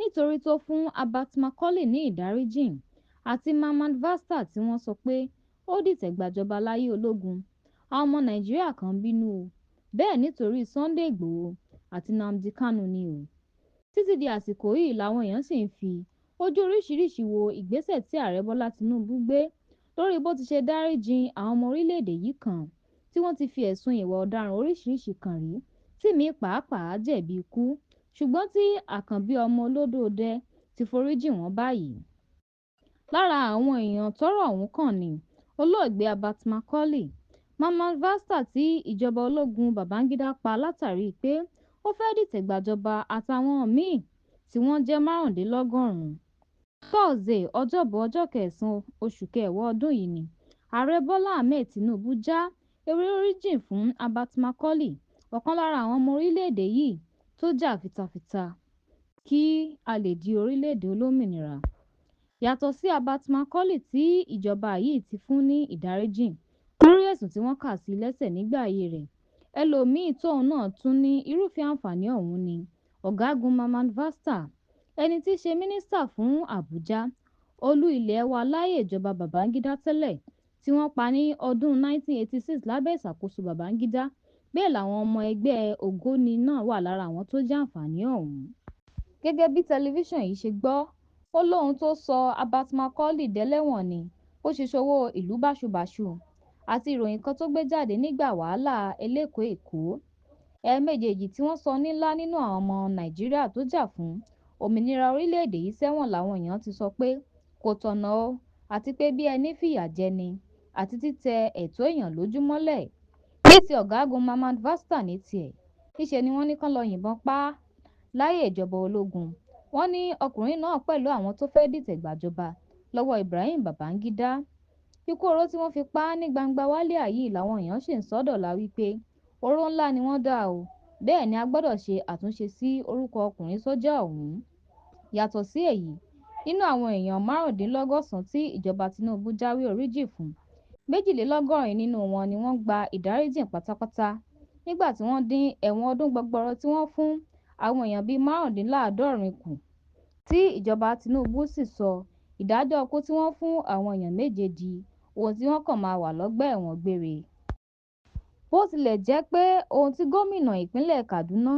nítorí tó fún Abat Macaulay ní ìdáríjìn àti Mamman Vasta tí wọ́n sọ pé ó dìtẹ̀gbàjọba láyé ológun. Àwọn ọmọ Nàìjíríà kan bínú o, bẹ́ẹ̀ nítorí Sunday Igboho àti Nnamdi Kanu ni o. Títí di àsìkò yìí làwọn èèyàn sì ń fi ojú oríṣiríṣi wo ìgbésẹ̀ tí ààrẹ Bọ́lá Tinubu gbé lórí bó ti ṣe dáríjìn àwọn ọmọ orílẹ̀-èdè yìí kan tí wọ́n ti fi ẹ̀sùn ìwà ọ̀daràn oríṣiríṣi kàn rí, tí míì pàápàá jẹ̀bi ikú, ṣùgbọ́n tí àkànbí ọmọ olódòdẹ ti foríjì wọ́n báyìí. Lára àwọn èèyàn tọ́rọ̀ ọ̀hún kàn ni olóògbé Abat Macaulay, Mamman Vasta tí ìjọba ológun Babangida pa látàrí pé ó fẹ́ dìtẹ̀gbàjọba àtàwọn míì tí wọ́n jẹ́ márùndínlọ́gọ́rùn-ún. Thursday, Ọjọ́bọ̀ ọjọ́ 9 oṣù kẹwàá ọdún yìí ni ààrẹ Bọ́lá Ahmed Tinubu já ewé oríjìn fún Abat Macaulay, ọ̀kan lára àwọn ọmọ orílẹ̀-èdè yìí tó jà fitafita kí a lè di orílẹ̀-èdè olómìnira. Yàtọ̀ sí Abat Macaulay tí ìjọba yìí ti fún ní ìdáríjìn lórí ẹ̀sùn tí wọ́n kà sí lẹ́sẹ̀ nígbà ayé rẹ̀, ẹlòmíì tóun náà tún ní irúfẹ́ àǹfààní ọ̀hún ni ọ̀gágun Mamman Vasta, ẹni tí í ṣe mínísítà fún Àbújá, olú ilẹ̀ wa láyé ìjọba Babangida tẹ́lẹ̀, tí wọ́n pa ní ọdún 1986 lábẹ́ ìṣàkóso Babangida. Bẹ́ẹ̀ làwọn ọmọ ẹgbẹ́ ògbóni náà wà lára àwọn tó jẹ àǹfààní ọ̀hún. Gẹ́gẹ́ bí tẹlifíṣàn yìí ṣe gbọ́, ó lóhun tó sọ Abat Macaulay dẹ́lẹ́wọ̀n ni ó ṣe ṣòwò ìlú báṣubàṣu àti ìròyìn kan tó gbé jáde nígbà wàhálà eléko Èkó. Ẹ̀ẹ̀mejèèjì tí wọ́n sọ nílá nínú àwọn ọmọ Nàìjíríà tó jà fún òmìnira orílẹ̀-èdè yìí sẹ́wọ̀n làwọn èèyàn ti sọ pé kò tọ̀nà o, àti pé bí ẹni fìyà jẹni àti títẹ ẹ̀tọ́ èèyàn lójú mọ́lẹ̀. Ní ti ọ̀gágun Mamman Vasta ní tiẹ̀, níṣe ni wọ́n ní kán lọ yìnbọn pa á láyé ìjọba ológun. Wọ́n ní ọkùnrin náà pẹ̀lú àwọn tó fẹ́ dìtẹ̀gbàjọba lọ́wọ́ Ibrahim Babangida. Ikú oró tí wọ́n fi pa á ní gbangba wálíà yìí làwọn èèyàn sì ń sọ́dọ̀la wípé oró ńlá ni wọ́n dá o, bẹ́ẹ̀ ni a gbọ́dọ̀ ṣe àtúnṣe sí orúkọ ọkùnrin sójà ọ̀hún. Yàtọ̀ sí èyí, nínú àwọn èèyàn márùndínlọ́gọ́sàn tí ìjọba Tinubu jáwé oríjì fún, 82 nínú wọn ni wọ́n gba ìdáríjìn pátápátá nígbà tí wọ́n dín ẹ̀wọ̀n ọdún gbọgbọrọ tí wọ́n fún àwọn èèyàn bíi márùndínláàádọ́rin kù, tí ìjọba Tinubu sì sọ ìdájọ́ ikú tí wọ́n fún àwọn èèyàn 7 di ohun tí wọ́n kàn máa wà lọ́gbà ẹ̀wọ̀n gbére. Bó tilẹ̀ jẹ́ pé ohun tí gómìnà ìpínlẹ̀ Kaduna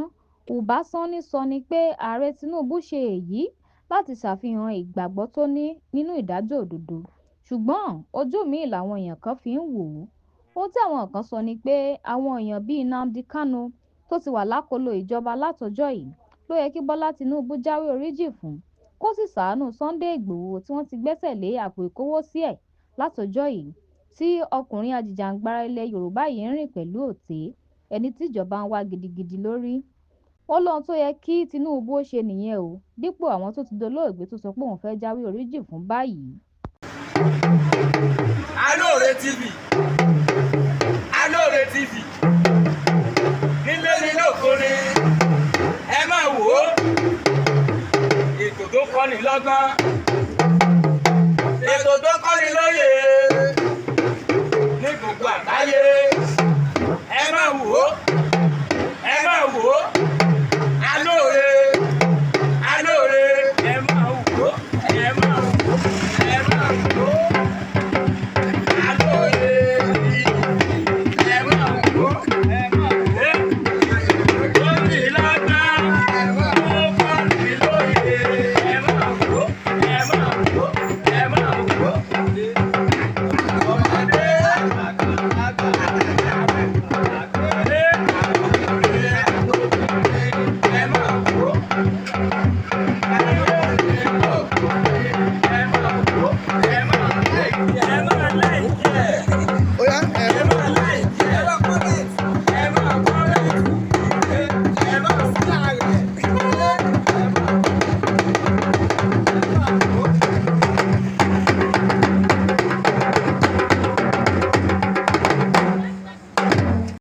Uba Sani sọ ni pé ààrẹ Tinubu ṣe èyí láti ṣàfihàn ìgbàgbọ́ tó ní nínú ìdájọ́ òdodo, ṣùgbọ́n ojú míì làwọn èèyàn kan fi ń wò ó. Ohun tí àwọn kan sọ ni pé àwọn èèyàn bíi Nnamdi Kanu tó ti wà lákọlò ìjọba látọjọ́ yìí ló yẹ kí Bọ́lá Tinubu jáwé oríjì fún, kó sì ṣàánú Sunday Igboho tí wọ́n ti gbẹ́sẹ̀ lé àpò ìkówósí ẹ̀ látọjọ́ yìí, tí ọkùnrin ajìjàǹgbara ilẹ̀ Yorùbá yìí ń rìn pẹ̀lú òté, ẹni tíjọba ń wá gidigidi lórí. Wọ́n lóhun tó yẹ kí Tinubu ó ṣe nìyẹn o, dípò àwọn tó ti dolóògbé tó sọ pé òun fẹ́ jáwé oríjì fún báyìí. Alore TV, Alore TV, nílé ní lóko ni ẹ máa wò ó, ètò tó kọ́ni lọ́gbọ́n, ètò tó kọ́ni lóye ní gbogbo àgbáyé, ẹ máa wò ó, ẹ máa wò ó.